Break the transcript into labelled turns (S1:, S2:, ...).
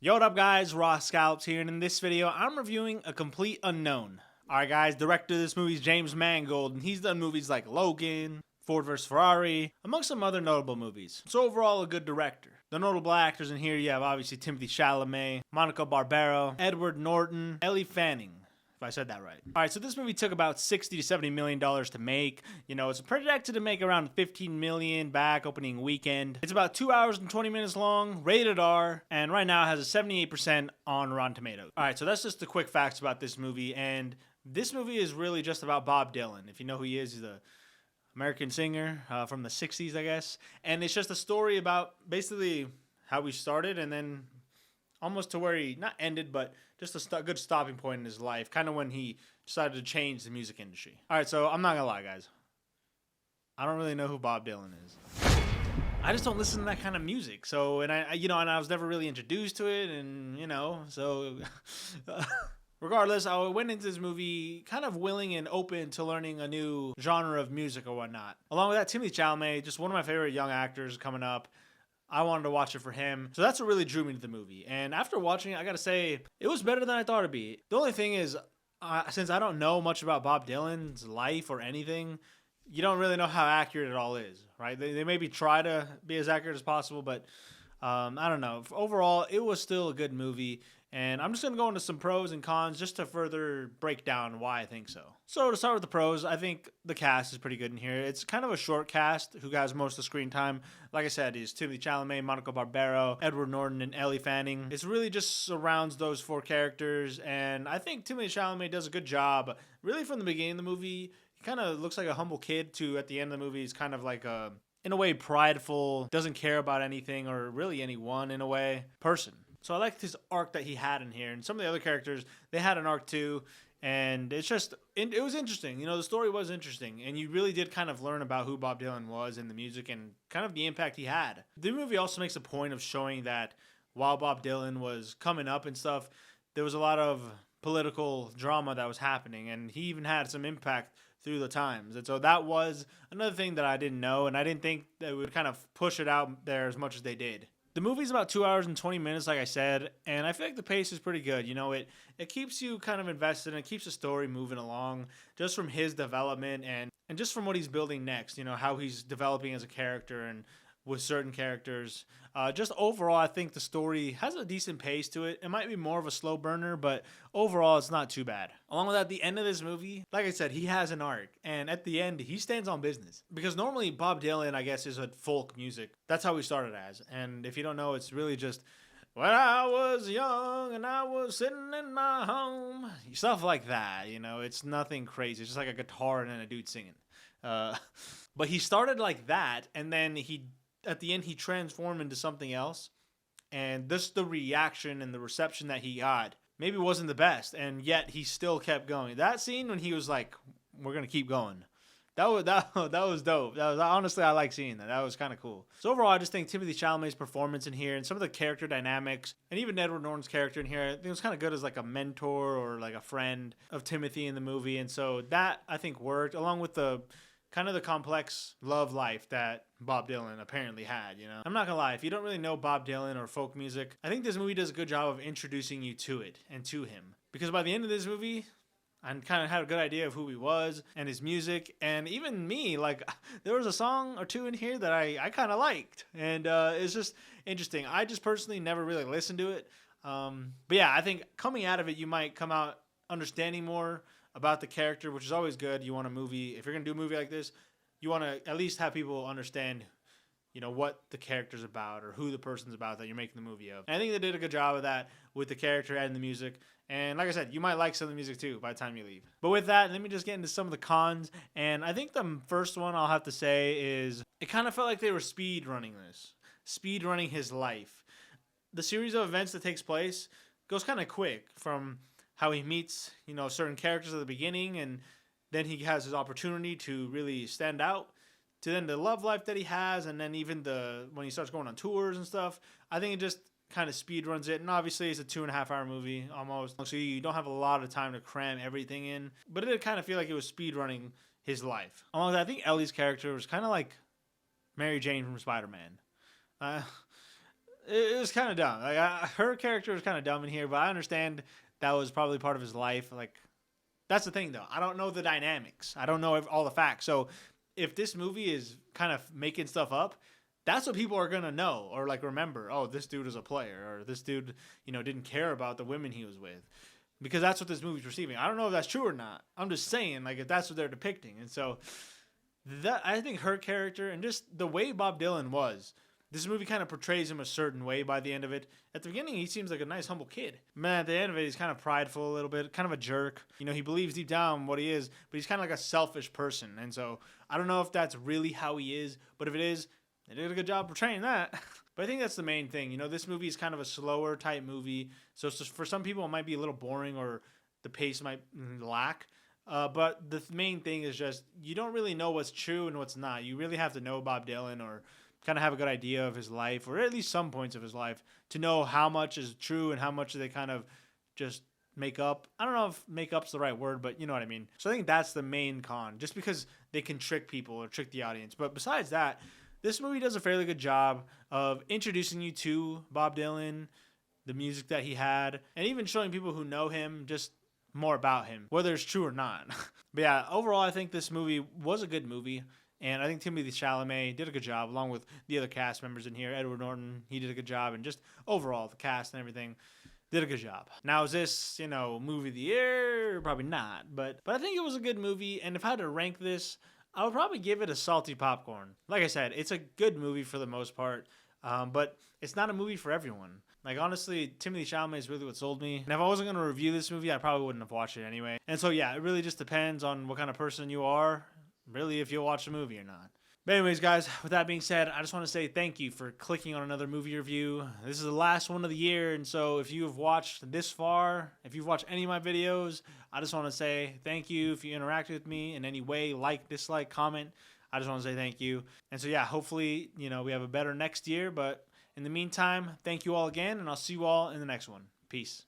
S1: Yo, what up guys, Raw Scallops here, and in this video, I'm reviewing A Complete Unknown. Alright guys, director of this movie is James Mangold, and he's done movies like Logan, Ford vs. Ferrari, among some other notable movies. So overall, a good director. The notable actors in here, you have obviously Timothée Chalamet, Monica Barbaro, Edward Norton, Ellie Fanning, if I said that right. Alright, so this movie took about $60 to $70 million to make. You know, it's projected to make around $15 million back opening weekend. It's about 2 hours and 20 minutes long, rated R, and right now it has a 78% on Rotten Tomatoes. Alright, so that's just the quick facts about this movie, and this movie is really just about Bob Dylan. If you know who he is, he's a American singer from the 60s, I guess. And it's just a story about basically how he started and then almost to where he not ended, but just a good stopping point in his life, kind of when he decided to change the music industry. All right, so I'm not gonna lie, guys. I don't really know who Bob Dylan is. I just don't listen to that kind of music. So, and I was never really introduced to it, and so. Regardless, I went into this movie kind of willing and open to learning a new genre of music or whatnot. Along with that, Timothée Chalamet, just one of my favorite young actors coming up. I wanted to watch it for him. So that's what really drew me to the movie. And after watching it, I gotta say, it was better than I thought it'd be. The only thing is, since I don't know much about Bob Dylan's life or anything, you don't really know how accurate it all is, right? They maybe try to be as accurate as possible, but I don't know. Overall, it was still a good movie. And I'm just going to go into some pros and cons just to further break down why I think so. So to start with the pros, I think the cast is pretty good in here. It's kind of a short cast who has most of the screen time. Like I said, is Timothée Chalamet, Monica Barbaro, Edward Norton, and Ellie Fanning. It's really just surrounds those four characters. And I think Timothée Chalamet does a good job. Really from the beginning of the movie, he kind of looks like a humble kid to at the end of the movie, he's kind of like a, in a way, prideful, doesn't care about anything or really anyone in a way, person. So I liked his arc that he had in here. And some of the other characters, they had an arc too. And it's just, it was interesting. You know, the story was interesting. And you really did kind of learn about who Bob Dylan was in the music and kind of the impact he had. The movie also makes a point of showing that while Bob Dylan was coming up and stuff, there was a lot of political drama that was happening. And he even had some impact through the times. And so that was another thing that I didn't know. And I didn't think that would kind of push it out there as much as they did. The movie's about 2 hours and 20 minutes, like I said, and I feel like the pace is pretty good. You know, it keeps you kind of invested and it keeps the story moving along just from his development and just from what he's building next, you know, how he's developing as a character and with certain characters. Just overall, I think the story has a decent pace to it. It might be more of a slow burner, but overall, it's not too bad. Along with that, at the end of this movie, like I said, he has an arc. And at the end, he stands on business. Because normally, Bob Dylan, I guess, is a folk music. That's how he started as. And if you don't know, it's really just, when I was young and I was sitting in my home. Stuff like that, you know. It's nothing crazy. It's just like a guitar and then a dude singing. But he started like that, and then at the end, he transformed into something else. And just the reaction and the reception that he got maybe wasn't the best. And yet, he still kept going. That scene when he was like, we're going to keep going. That was dope. That was honestly, I like seeing that. That was kind of cool. So overall, I just think Timothée Chalamet's performance in here and some of the character dynamics and even Edward Norton's character in here, I think it was kind of good as like a mentor or like a friend of Timothy in the movie. And so that I think worked along with the kind of the complex love life that Bob Dylan apparently had, you know? I'm not gonna lie, if you don't really know Bob Dylan or folk music, I think this movie does a good job of introducing you to it and to him. Because by the end of this movie, I kind of had a good idea of who he was and his music. And even me, like, there was a song or two in here that I kind of liked. And it's just interesting. I just personally never really listened to it. But yeah, I think coming out of it, you might come out understanding more about the character, which is always good. You want a movie, if you're going to do a movie like this, you want to at least have people understand, you know, what the character's about or who the person's about that you're making the movie of. And I think they did a good job of that with the character and the music. And like I said, you might like some of the music too by the time you leave. But with that, let me just get into some of the cons. And I think the first one I'll have to say is it kind of felt like they were speed running this. Speed running his life. The series of events that takes place goes kind of quick from how he meets, you know, certain characters at the beginning and then he has his opportunity to really stand out to then the love life that he has and then even when he starts going on tours and stuff. I think it just kind of speed runs it. And obviously it's a 2.5 hour movie almost. So you don't have a lot of time to cram everything in. But it did kind of feel like it was speed running his life. Along with that, I think Ellie's character was kind of like Mary Jane from Spider-Man. it was kind of dumb. Like her character was kind of dumb in here, but I understand that was probably part of his life. Like that's the thing, though. I don't know the dynamics. I don't know all the facts. So if this movie is kind of making stuff up, that's what people are gonna know or like remember. Oh, this dude is a player, or this dude, didn't care about the women he was with, because that's what this movie's receiving. I don't know if that's true or not. I'm just saying, like, if that's what they're depicting, and so that I think her character and just the way Bob Dylan was. This movie kind of portrays him a certain way by the end of it. At the beginning, he seems like a nice, humble kid. Man, at the end of it, he's kind of prideful a little bit, kind of a jerk. He believes deep down what he is, but he's kind of like a selfish person. And so I don't know if that's really how he is, but if it is, they did a good job portraying that. But I think that's the main thing. This movie is kind of a slower type movie. So it's just, for some people, it might be a little boring or the pace might lack. But the main thing is just you don't really know what's true and what's not. You really have to know Bob Dylan or kind of have a good idea of his life, or at least some points of his life, to know how much is true and how much they kind of just make up. I don't know if make up's the right word, but you know what I mean. So I think that's the main con, just because they can trick people or trick the audience. But besides that, this movie does a fairly good job of introducing you to Bob Dylan, the music that he had, and even showing people who know him just more about him, whether it's true or not. But yeah, overall, I think this movie was a good movie. And I think Timothée Chalamet did a good job, along with the other cast members in here. Edward Norton, he did a good job. And just overall, the cast and everything did a good job. Now, is this, movie of the year? Probably not. But I think it was a good movie. And if I had to rank this, I would probably give it a salty popcorn. Like I said, it's a good movie for the most part. But it's not a movie for everyone. Like, honestly, Timothée Chalamet is really what sold me. And if I wasn't going to review this movie, I probably wouldn't have watched it anyway. And so, yeah, it really just depends on what kind of person you are. Really, if you'll watch the movie or not. But anyways, guys, with that being said, I just want to say thank you for clicking on another movie review. This is the last one of the year, and so if you have watched this far, if you've watched any of my videos, I just want to say thank you. If you interacted with me in any way, like, dislike, comment, I just want to say thank you. And so, yeah, hopefully, we have a better next year. But in the meantime, thank you all again, and I'll see you all in the next one. Peace.